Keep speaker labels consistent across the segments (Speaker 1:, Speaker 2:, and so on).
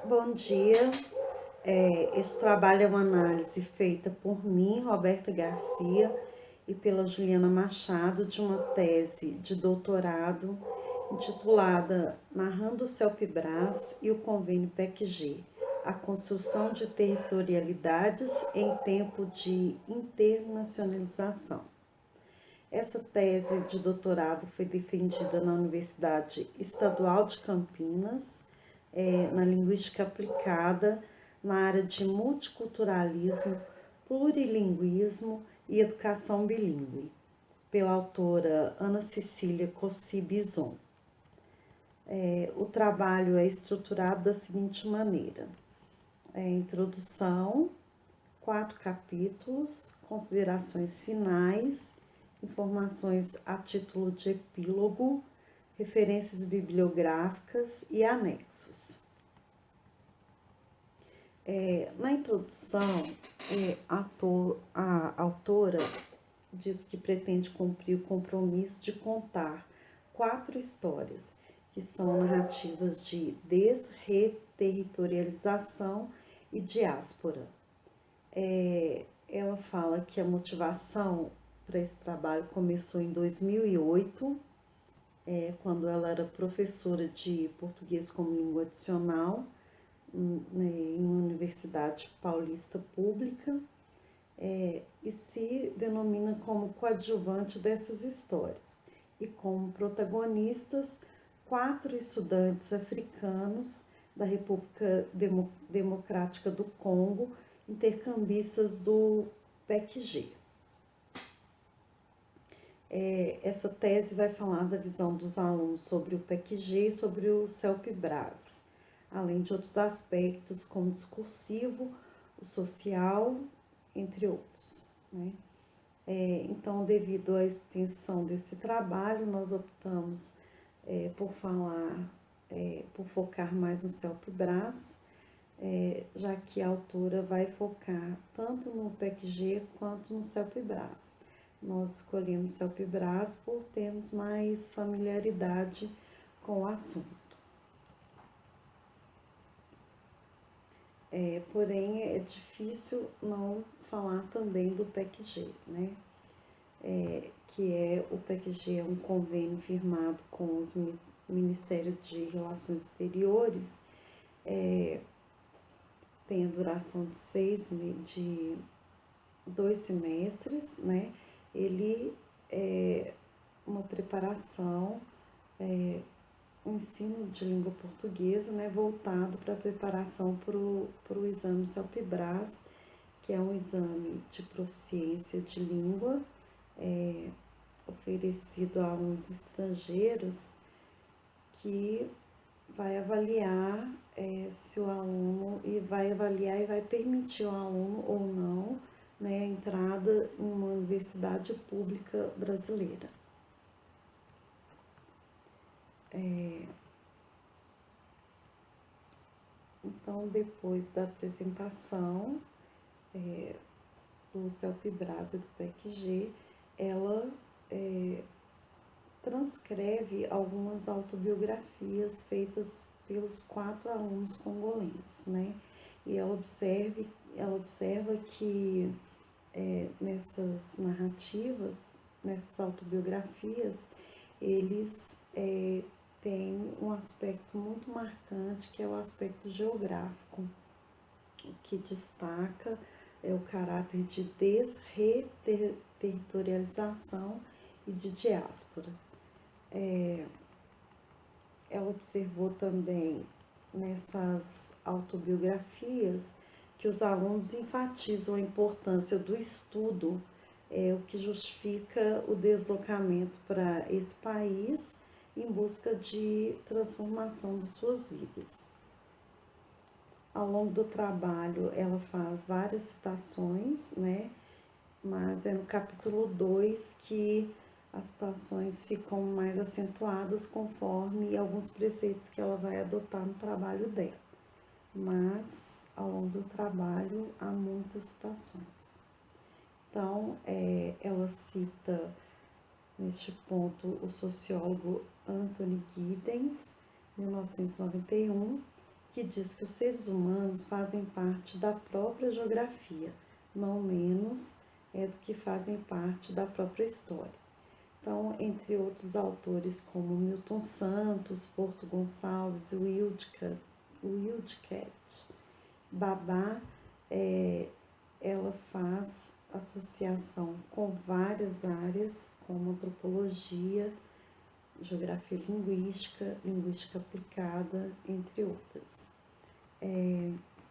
Speaker 1: Bom dia. Este trabalho é uma análise feita por mim, Roberta Garcia, e pela Juliana Machado, de uma tese de doutorado intitulada Narrando o CELPE-BRAS e o Convênio PEC-G, a construção de territorialidades em tempo de internacionalização. Essa tese de doutorado foi defendida na Universidade Estadual de Campinas, na linguística aplicada, na área de multiculturalismo, plurilinguismo e educação bilíngue, pela autora Ana Cecília Cossi Bison. O trabalho é estruturado da seguinte maneira: introdução, 4 capítulos, considerações finais, informações a título de epílogo, referências bibliográficas e anexos. Na introdução, a autora diz que pretende cumprir o compromisso de contar 4 histórias, que são narrativas de desreterritorialização e diáspora. Ela fala que a motivação para esse trabalho começou em 2008, quando ela era professora de português como língua adicional em uma universidade paulista pública, e se denomina como coadjuvante dessas histórias, e como protagonistas 4 estudantes africanos da República Democrática do Congo, intercambistas do PEC-G. Essa tese vai falar da visão dos alunos sobre o PEC-G e sobre o CELPE-BRAS, além de outros aspectos como discursivo, o social, entre outros, né? Então, devido à extensão desse trabalho, nós optamos por focar mais no CELPE-BRAS, já que a autora vai focar tanto no PEC-G quanto no CELPE-BRAS. Nós escolhemos CELPE-BRAS por termos mais familiaridade com o assunto. Porém, é difícil não falar também do PEC-G, né? Que o PEC-G é um convênio firmado com os Ministérios de Relações Exteriores, tem a duração de 2 semestres, né? Ele é uma preparação, um ensino de língua portuguesa, né, voltado para a preparação para o exame CELPE-BRAS, que é um exame de proficiência de língua, oferecido a alunos estrangeiros, que vai avaliar se o aluno, e vai avaliar e vai permitir ao aluno ou não, né, a entrada em uma universidade pública brasileira. Então, depois da apresentação do CELPE-BRAS e do PEC-G, ela transcreve algumas autobiografias feitas pelos 4 alunos congolenses, né? E ela observa que nessas narrativas, nessas autobiografias, eles têm um aspecto muito marcante, que é o aspecto geográfico, o que destaca o caráter de desreterritorialização e de diáspora. Ela observou também nessas autobiografias que os alunos enfatizam a importância do estudo, o que justifica o deslocamento para esse país em busca de transformação de suas vidas. Ao longo do trabalho, ela faz várias citações, né? Mas é no capítulo 2 que as citações ficam mais acentuadas conforme alguns preceitos que ela vai adotar no trabalho dela. Mas, ao longo do trabalho, há muitas citações. Então, ela cita, neste ponto, o sociólogo Anthony Giddens, 1991, que diz que os seres humanos fazem parte da própria geografia, não menos do que fazem parte da própria história. Então, entre outros autores como Milton Santos, Porto Gonçalves, Wildcat, Babá, ela faz associação com várias áreas, como antropologia, geografia linguística, linguística aplicada, entre outras.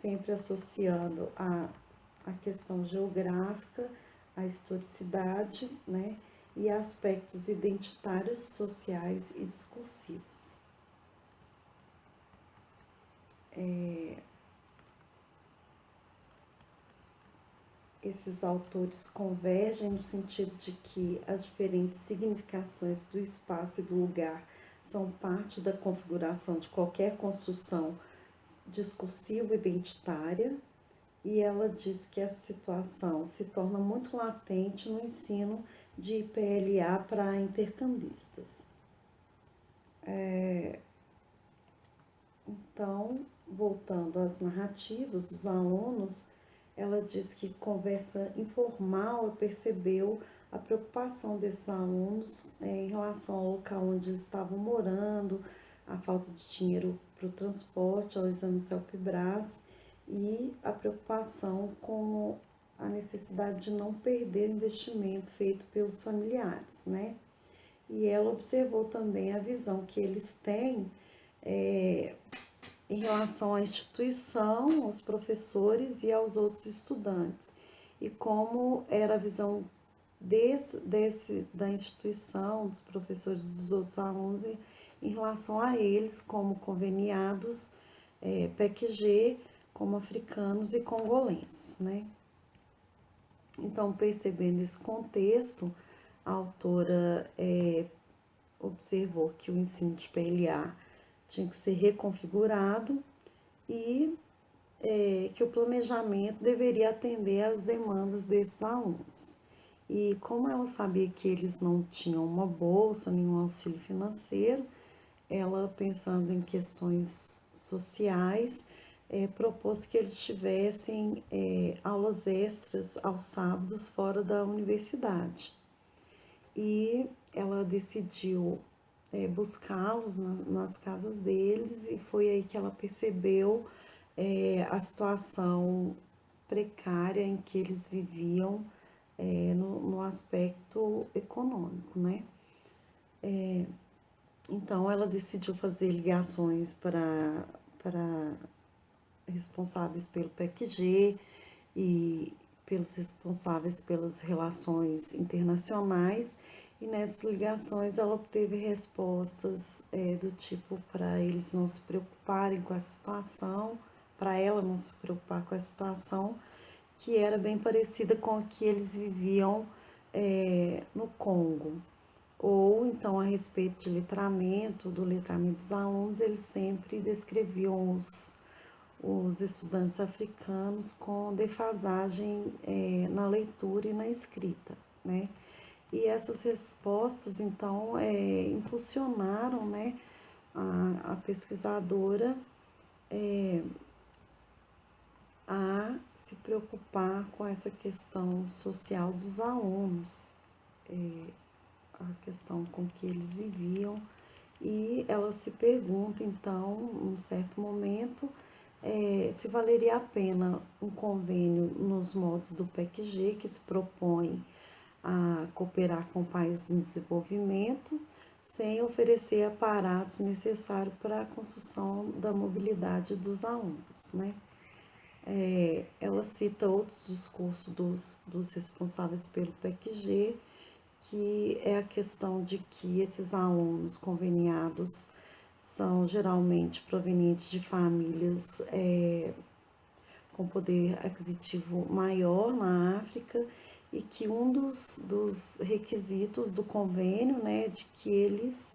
Speaker 1: Sempre associando a questão geográfica, a historicidade, né, e aspectos identitários, sociais e discursivos. Esses autores convergem no sentido de que as diferentes significações do espaço e do lugar são parte da configuração de qualquer construção discursiva identitária, e ela diz que essa situação se torna muito latente no ensino de PLA para intercambistas. Então, voltando às narrativas dos alunos, ela diz que conversa informal percebeu a preocupação desses alunos em relação ao local onde eles estavam morando, a falta de dinheiro para o transporte, ao exame CELPE-BRAS e a preocupação com a necessidade de não perder o investimento feito pelos familiares, né? E ela observou também a visão que eles têm em relação à instituição, aos professores e aos outros estudantes, e como era a visão da instituição, dos professores e dos outros alunos em relação a eles como conveniados PEC-G, como africanos e congolenses, né? Então, percebendo esse contexto, a autora observou que o ensino de PLA tinha que ser reconfigurado e que o planejamento deveria atender às demandas desses alunos. E como ela sabia que eles não tinham uma bolsa, nenhum auxílio financeiro, ela, pensando em questões sociais, propôs que eles tivessem aulas extras aos sábados fora da universidade. E ela decidiu buscá-los nas casas deles, e foi aí que ela percebeu a situação precária em que eles viviam no aspecto econômico, né? Então, ela decidiu fazer ligações para responsáveis pelo PEC-G e pelos responsáveis pelas relações internacionais, e nessas ligações ela obteve respostas do tipo para eles não se preocuparem com a situação, para ela não se preocupar com a situação, que era bem parecida com a que eles viviam no Congo. Ou então, a respeito de letramento, do letramento dos alunos, eles sempre descreviam os estudantes africanos com defasagem na leitura e na escrita, né? E essas respostas, então, impulsionaram, né, a pesquisadora a se preocupar com essa questão social dos alunos, a questão com que eles viviam, e ela se pergunta, então, num certo momento, se valeria a pena um convênio nos moldes do PEC-G, que se propõe a cooperar com países em desenvolvimento, sem oferecer aparatos necessários para a construção da mobilidade dos alunos, né? Ela cita outros discursos dos responsáveis pelo PEC-G, que é a questão de que esses alunos conveniados são geralmente provenientes de famílias com poder aquisitivo maior na África, e que um dos requisitos do convênio, né, de que eles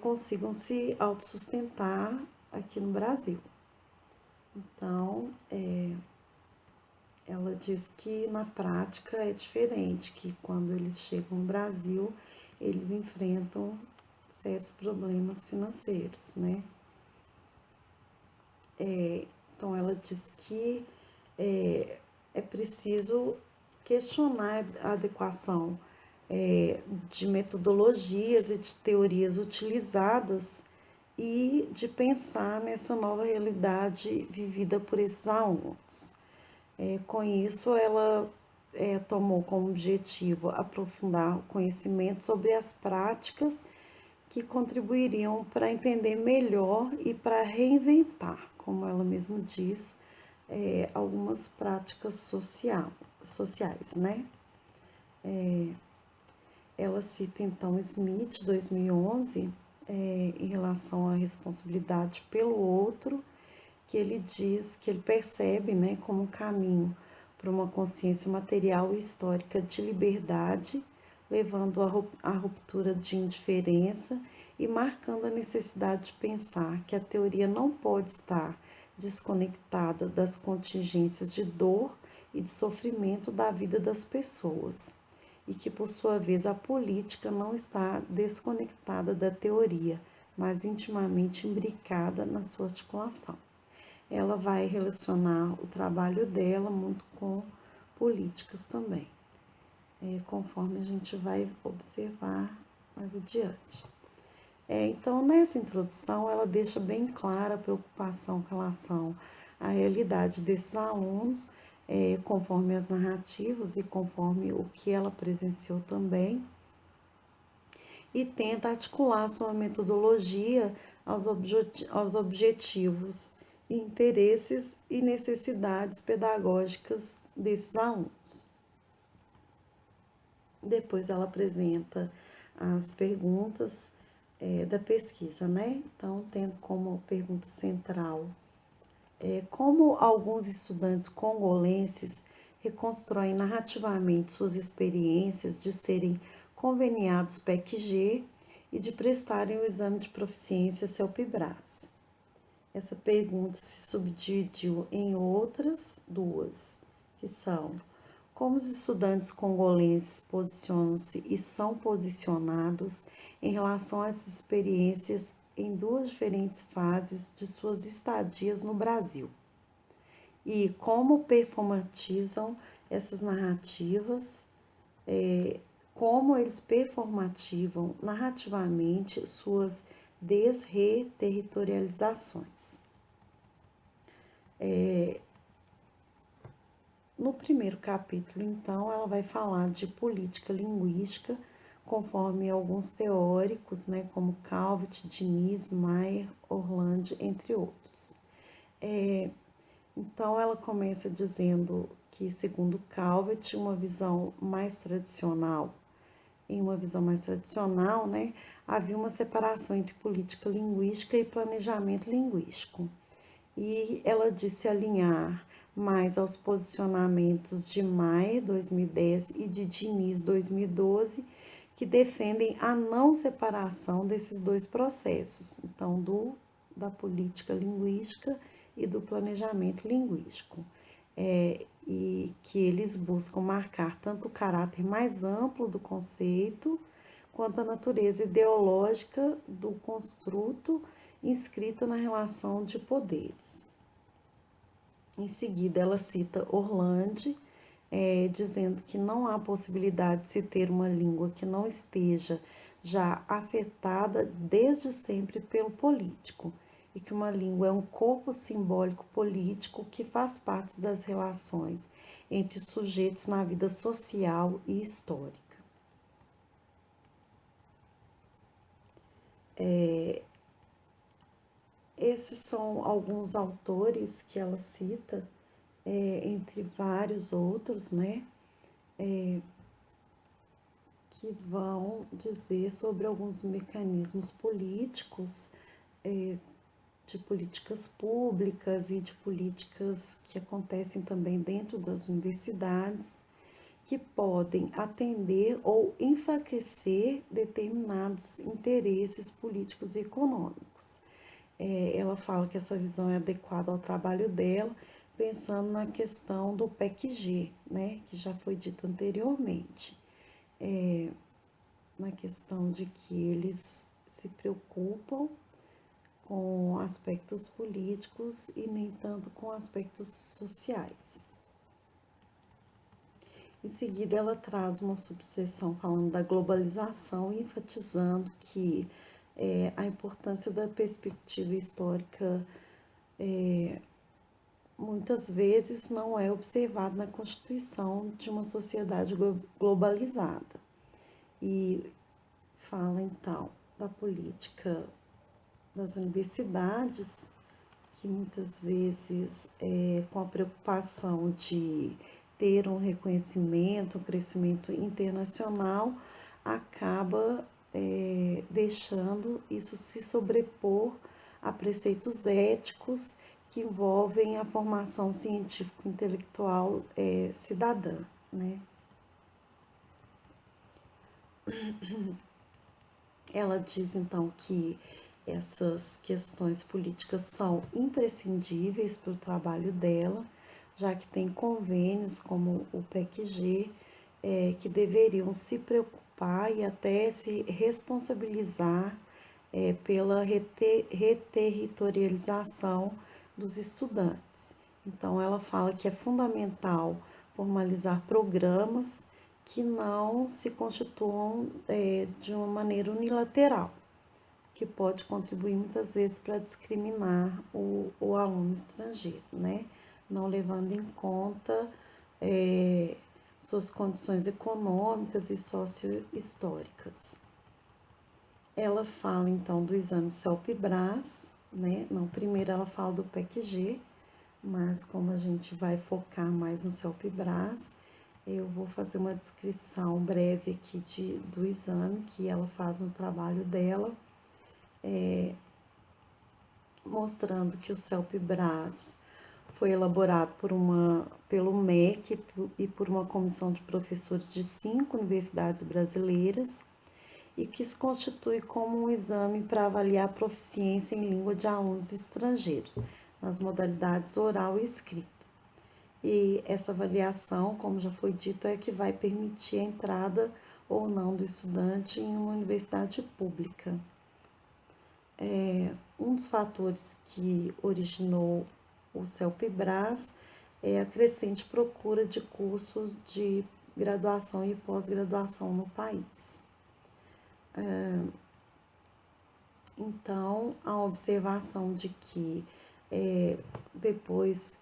Speaker 1: consigam se autossustentar aqui no Brasil. Então, ela diz que na prática é diferente, que quando eles chegam no Brasil, eles enfrentam certos problemas financeiros, né? Então, ela diz que é preciso questionar a adequação de metodologias e de teorias utilizadas e de pensar nessa nova realidade vivida por esses alunos. Com isso, ela tomou como objetivo aprofundar o conhecimento sobre as práticas que contribuiriam para entender melhor e para reinventar, como ela mesma diz, algumas práticas sociais, né? Ela cita então Smith, 2011, em relação à responsabilidade pelo outro, que ele diz que ele percebe, né, como um caminho para uma consciência material e histórica de liberdade, levando à ruptura de indiferença e marcando a necessidade de pensar que a teoria não pode estar desconectada das contingências de dor e de sofrimento da vida das pessoas, e que, por sua vez, a política não está desconectada da teoria, mas intimamente imbricada na sua articulação. Ela vai relacionar o trabalho dela muito com políticas também, conforme a gente vai observar mais adiante. Então, nessa introdução, ela deixa bem clara a preocupação com relação à realidade desses alunos, conforme as narrativas e conforme o que ela presenciou também, e tenta articular sua metodologia aos objetivos, interesses e necessidades pedagógicas desses alunos. Depois ela apresenta as perguntas da pesquisa, né? Então, tendo como pergunta central como alguns estudantes congolenses reconstroem narrativamente suas experiências de serem conveniados PEC-G e de prestarem o exame de proficiência CELPE-BRAS. Essa pergunta se subdividiu em outras duas, que são: como os estudantes congolenses posicionam-se e são posicionados em relação a essas experiências em duas diferentes fases de suas estadias no Brasil, e como performatizam essas narrativas, como eles performativam narrativamente suas desreterritorializações. No primeiro capítulo, então, ela vai falar de política linguística, conforme alguns teóricos, né, como Calvet, Diniz, Maier, Orlandi, entre outros. Então, ela começa dizendo que, segundo Calvet, em uma visão mais tradicional, né, havia uma separação entre política linguística e planejamento linguístico. E ela disse alinhar mais aos posicionamentos de Maier, 2010, e de Diniz, 2012, que defendem a não separação desses dois processos, então, da política linguística e do planejamento linguístico, e que eles buscam marcar tanto o caráter mais amplo do conceito, quanto a natureza ideológica do construto inscrita na relação de poderes. Em seguida, ela cita Orlandi, dizendo que não há possibilidade de se ter uma língua que não esteja já afetada desde sempre pelo político, e que uma língua é um corpo simbólico político que faz parte das relações entre sujeitos na vida social e histórica. Esses são alguns autores que ela cita, entre vários outros, né, que vão dizer sobre alguns mecanismos políticos, de políticas públicas e de políticas que acontecem também dentro das universidades, que podem atender ou enfraquecer determinados interesses políticos e econômicos. Ela fala que essa visão é adequada ao trabalho dela, pensando na questão do PEC-G, né, que já foi dito anteriormente, na questão de que eles se preocupam com aspectos políticos e nem tanto com aspectos sociais. Em seguida, ela traz uma subseção falando da globalização, enfatizando que a importância da perspectiva histórica muitas vezes não é observada na constituição de uma sociedade globalizada. E fala então da política das universidades, que muitas vezes, com a preocupação de ter um reconhecimento, um crescimento internacional, acaba deixando isso se sobrepor a preceitos éticos que envolvem a formação científico-intelectual cidadã, né? Ela diz, então, que essas questões políticas são imprescindíveis para o trabalho dela, já que tem convênios como o PECG, que deveriam se preocupar e até se responsabilizar pela reterritorialização dos estudantes. Então, ela fala que é fundamental formalizar programas que não se constituam de uma maneira unilateral, que pode contribuir muitas vezes para discriminar o aluno estrangeiro, né? Não levando em conta suas condições econômicas e sociohistóricas. Ela fala então do exame CELPE-BRAS, né? Não, primeiro ela fala do PECG, mas como a gente vai focar mais no CELPE-BRAS, eu vou fazer uma descrição breve aqui do exame que ela faz no trabalho dela, mostrando que o CELPE-BRAS foi elaborado pelo MEC e por uma comissão de professores de 5 universidades brasileiras e que se constitui como um exame para avaliar a proficiência em língua de alunos estrangeiros, nas modalidades oral e escrita. E essa avaliação, como já foi dito, é que vai permitir a entrada ou não do estudante em uma universidade pública. Um dos fatores que originou o CELPE-BRAS é a crescente procura de cursos de graduação e pós-graduação no país. Então, a observação de que depois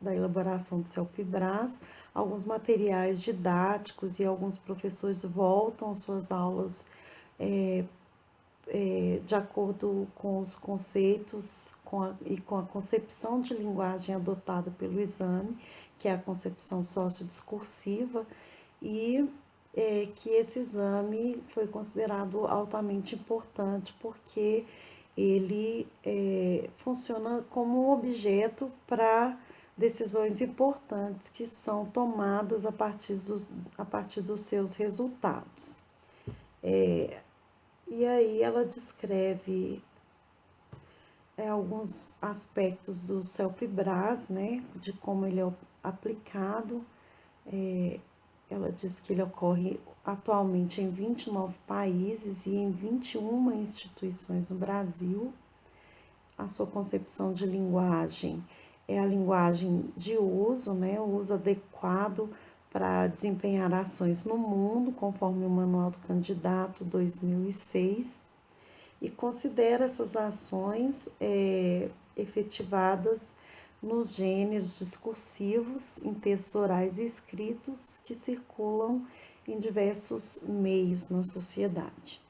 Speaker 1: da elaboração do CELPE-BRAS, alguns materiais didáticos e alguns professores voltam às suas aulas de acordo com os conceitos e com a concepção de linguagem adotada pelo exame, que é a concepção sociodiscursiva, e que esse exame foi considerado altamente importante porque ele funciona como um objeto para decisões importantes que são tomadas a partir dos seus resultados. E aí ela descreve alguns aspectos do CELPE-BRAS, né, de como ele é aplicado. Ela diz que ele ocorre atualmente em 29 países e em 21 instituições no Brasil. A sua concepção de linguagem é a linguagem de uso, né, o uso adequado para desempenhar ações no mundo, conforme o Manual do Candidato 2006, e considera essas ações efetivadas nos gêneros discursivos, em textos orais e escritos que circulam em diversos meios na sociedade.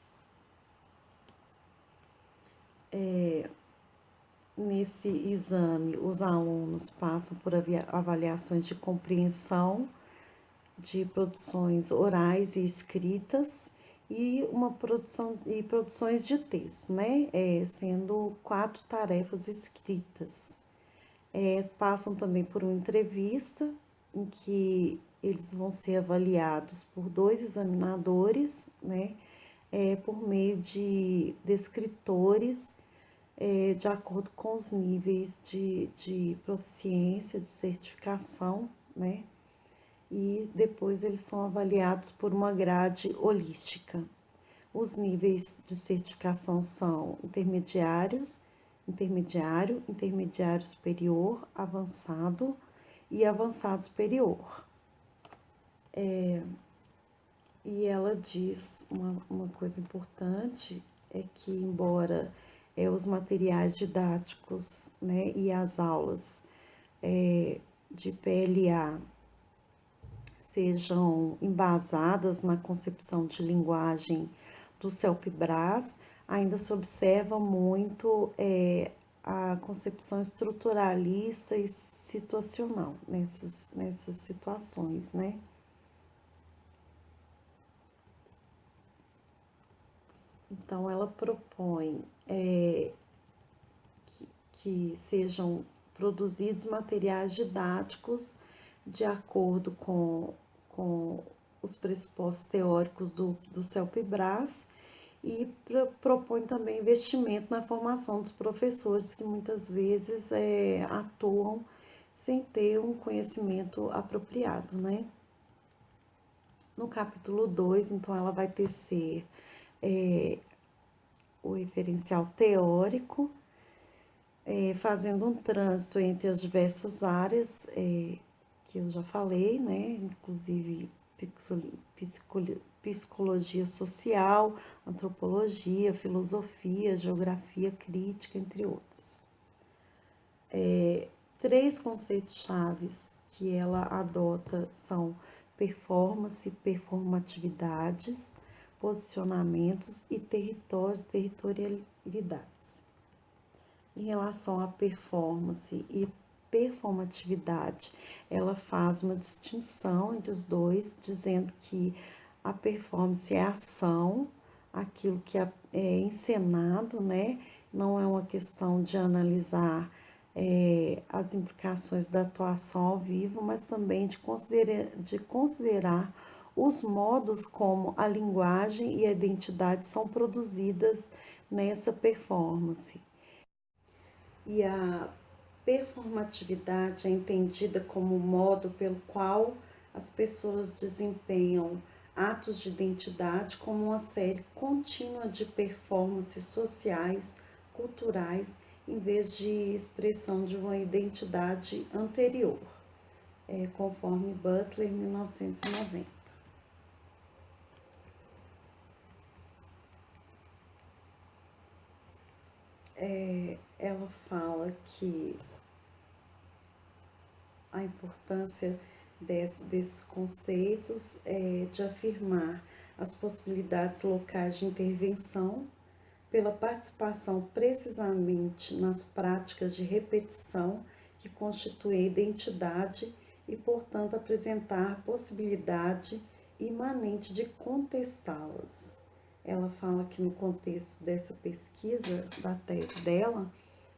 Speaker 1: Nesse exame, os alunos passam por avaliações de compreensão de produções orais e escritas e produções de texto, né? Sendo 4 tarefas escritas. Passam também por uma entrevista em que eles vão ser avaliados por 2 examinadores, né? Por meio de descritores, de acordo com os níveis de proficiência, de certificação, né? E depois eles são avaliados por uma grade holística. Os níveis de certificação são intermediário superior, avançado e avançado superior. E ela diz uma coisa importante, é que embora os materiais didáticos, né, e as aulas de PLA sejam embasadas na concepção de linguagem do CELP-BRAS, ainda se observa muito a concepção estruturalista e situacional nessas situações, né? Então, ela propõe que sejam produzidos materiais didáticos de acordo com os pressupostos teóricos do CELP-BRAS e propõe também investimento na formação dos professores que muitas vezes atuam sem ter um conhecimento apropriado, né? No capítulo 2, então, ela vai tecer o referencial teórico, fazendo um trânsito entre as diversas áreas que eu já falei, né? Inclusive psicologia social, antropologia, filosofia, geografia crítica, entre outros. 3 conceitos chaves que ela adota são performance, performatividades, posicionamentos e territórios, territorialidades. Em relação à performance e performatividade, ela faz uma distinção entre os dois, dizendo que a performance é a ação, aquilo que é encenado, né? Não é uma questão de analisar as implicações da atuação ao vivo, mas também de considerar os modos como a linguagem e a identidade são produzidas nessa performance. E a performatividade é entendida como o modo pelo qual as pessoas desempenham atos de identidade como uma série contínua de performances sociais, culturais, em vez de expressão de uma identidade anterior, conforme Butler, 1990. Ela fala que a importância desses conceitos é de afirmar as possibilidades locais de intervenção pela participação precisamente nas práticas de repetição que constituem a identidade e, portanto, apresentar a possibilidade imanente de contestá-las. Ela fala que no contexto dessa pesquisa, da tese dela,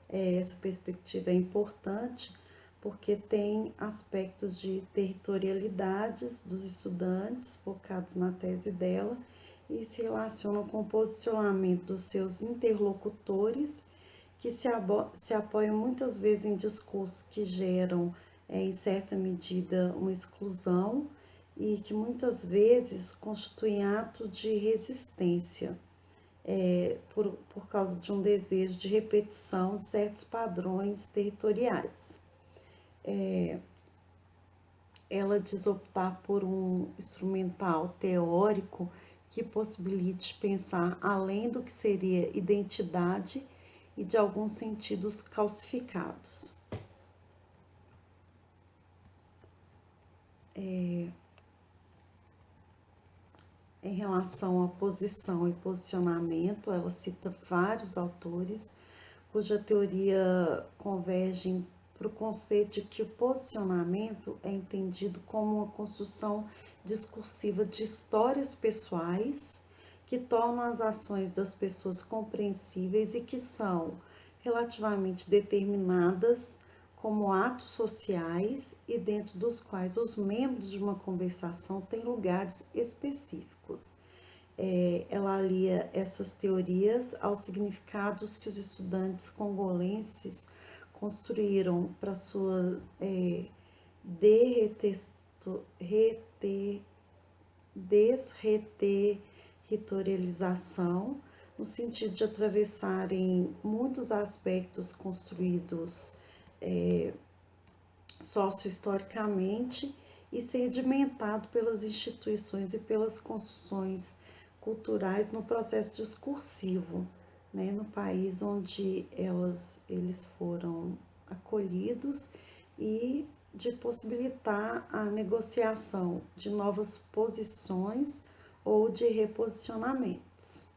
Speaker 1: essa perspectiva é importante porque tem aspectos de territorialidades dos estudantes focados na tese dela e se relacionam com o posicionamento dos seus interlocutores, que se apoiam muitas vezes em discursos que geram, em certa medida, uma exclusão e que muitas vezes constituem ato de resistência. Por causa de um desejo de repetição de certos padrões territoriais. Ela diz optar por um instrumental teórico que possibilite pensar além do que seria identidade e de alguns sentidos calcificados. Em relação à posição e posicionamento, ela cita vários autores cuja teoria converge para o conceito de que o posicionamento é entendido como uma construção discursiva de histórias pessoais que tornam as ações das pessoas compreensíveis e que são relativamente determinadas como atos sociais e dentro dos quais os membros de uma conversação têm lugares específicos. Ela alia essas teorias aos significados que os estudantes congolenses construíram para sua desreterialização territorialização, no sentido de atravessarem muitos aspectos construídos sociohistoricamente e sedimentado pelas instituições e pelas construções culturais no processo discursivo, né, no país onde eles foram acolhidos e de possibilitar a negociação de novas posições ou de reposicionamentos.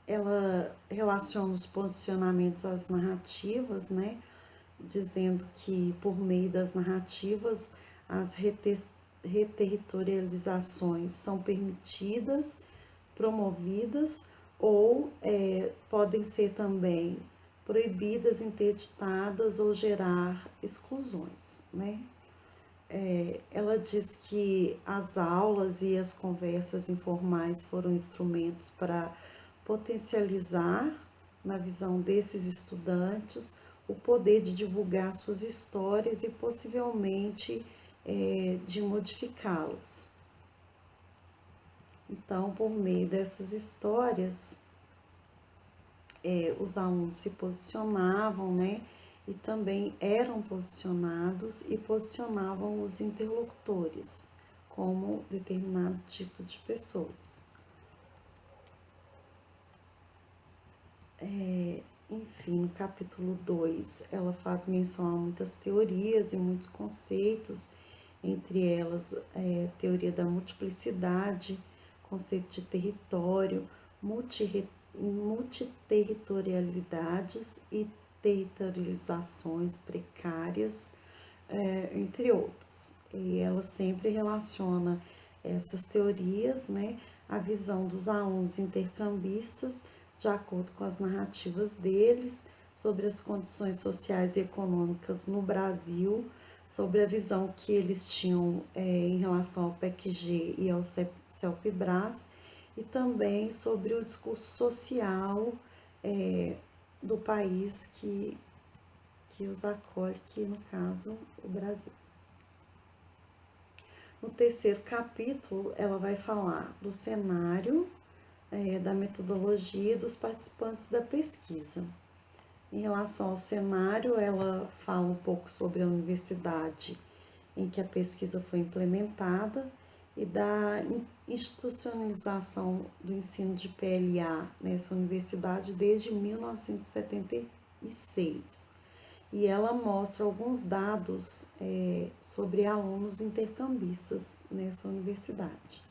Speaker 1: Ela relaciona os posicionamentos às narrativas, né, dizendo que por meio das narrativas as reterritorializações são permitidas, promovidas ou podem ser também proibidas, interditadas ou gerar exclusões, né? Ela diz que as aulas e as conversas informais foram instrumentos para potencializar, na visão desses estudantes, o poder de divulgar suas histórias e possivelmente de modificá-las. Então, por meio dessas histórias, os alunos se posicionavam, né? E também eram posicionados e posicionavam os interlocutores como determinado tipo de pessoas. Enfim, no capítulo 2, ela faz menção a muitas teorias e muitos conceitos, entre elas teoria da multiplicidade, conceito de território, multiterritorialidades e territorializações precárias, entre outros. E ela sempre relaciona essas teorias, né, à visão dos alunos intercambistas, de acordo com as narrativas deles, sobre as condições sociais e econômicas no Brasil, sobre a visão que eles tinham em relação ao PEC-G e ao CELPE-BRAS, e também sobre o discurso social do país que os acolhe, que no caso o Brasil. No terceiro capítulo, ela vai falar do cenário, da metodologia dos participantes da pesquisa. Em relação ao cenário, ela fala um pouco sobre a universidade em que a pesquisa foi implementada e da institucionalização do ensino de PLA nessa universidade desde 1976. E ela mostra alguns dados sobre alunos intercambistas nessa universidade.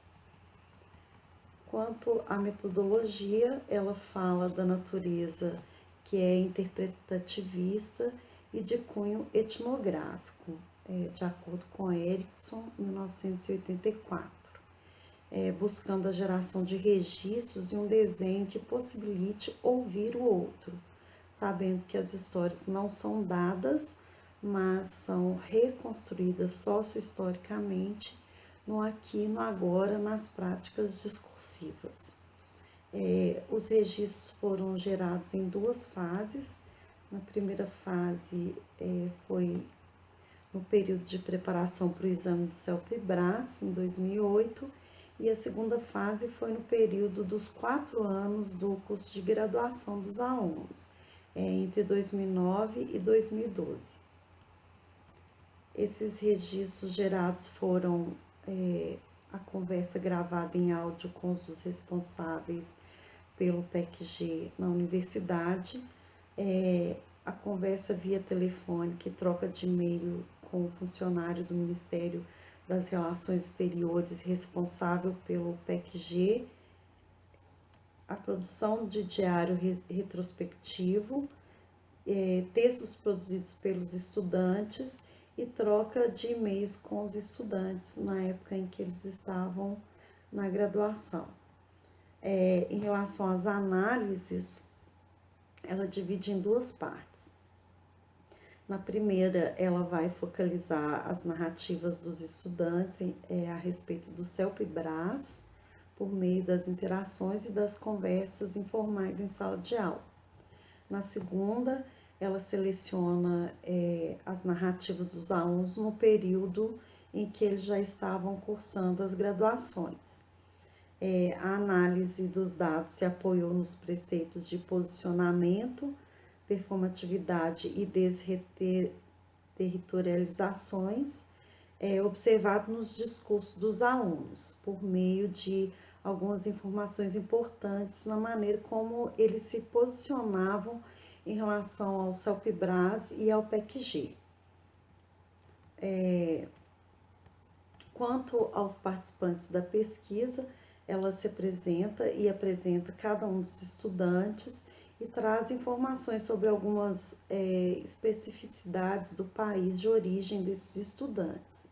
Speaker 1: Quanto à metodologia, ela fala da natureza que é interpretativista e de cunho etnográfico, de acordo com Erickson, 1984, buscando a geração de registros e um desenho que possibilite ouvir o outro, sabendo que as histórias não são dadas, mas são reconstruídas sociohistoricamente no aqui e no agora, nas práticas discursivas. Os registros foram gerados em duas fases. Na primeira fase foi no período de preparação para o exame do CELPE-BRAS, em 2008, e a segunda fase foi no período dos 4 anos do curso de graduação dos alunos, entre 2009 e 2012. Esses registros gerados foram a conversa gravada em áudio com os responsáveis pelo PEC-G na universidade, a conversa via telefônica e troca de e-mail com o funcionário do Ministério das Relações Exteriores responsável pelo PEC-G, a produção de diário retrospectivo, textos produzidos pelos estudantes e troca de e-mails com os estudantes na época em que eles estavam na graduação. Em relação às análises, ela divide em duas partes. Na primeira, ela vai focalizar as narrativas dos estudantes a respeito do CELPE-BRAS, por meio das interações e das conversas informais em sala de aula. Na segunda, ela seleciona as narrativas dos alunos no período em que eles já estavam cursando as graduações. A análise dos dados se apoiou nos preceitos de posicionamento, performatividade e desterritorializações, observado nos discursos dos alunos, por meio de algumas informações importantes na maneira como eles se posicionavam em relação ao CELPE-BRAS e ao PEC-G. Quanto aos participantes da pesquisa, ela se apresenta e apresenta cada um dos estudantes e traz informações sobre algumas especificidades do país de origem desses estudantes.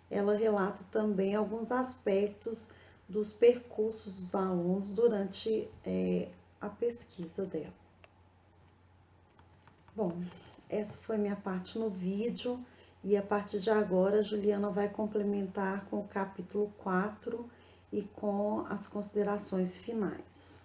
Speaker 1: Ela relata também alguns aspectos dos percursos dos alunos durante a pesquisa dela. Bom, essa foi minha parte no vídeo e a partir de agora a Juliana vai complementar com o capítulo 4 e com as considerações finais.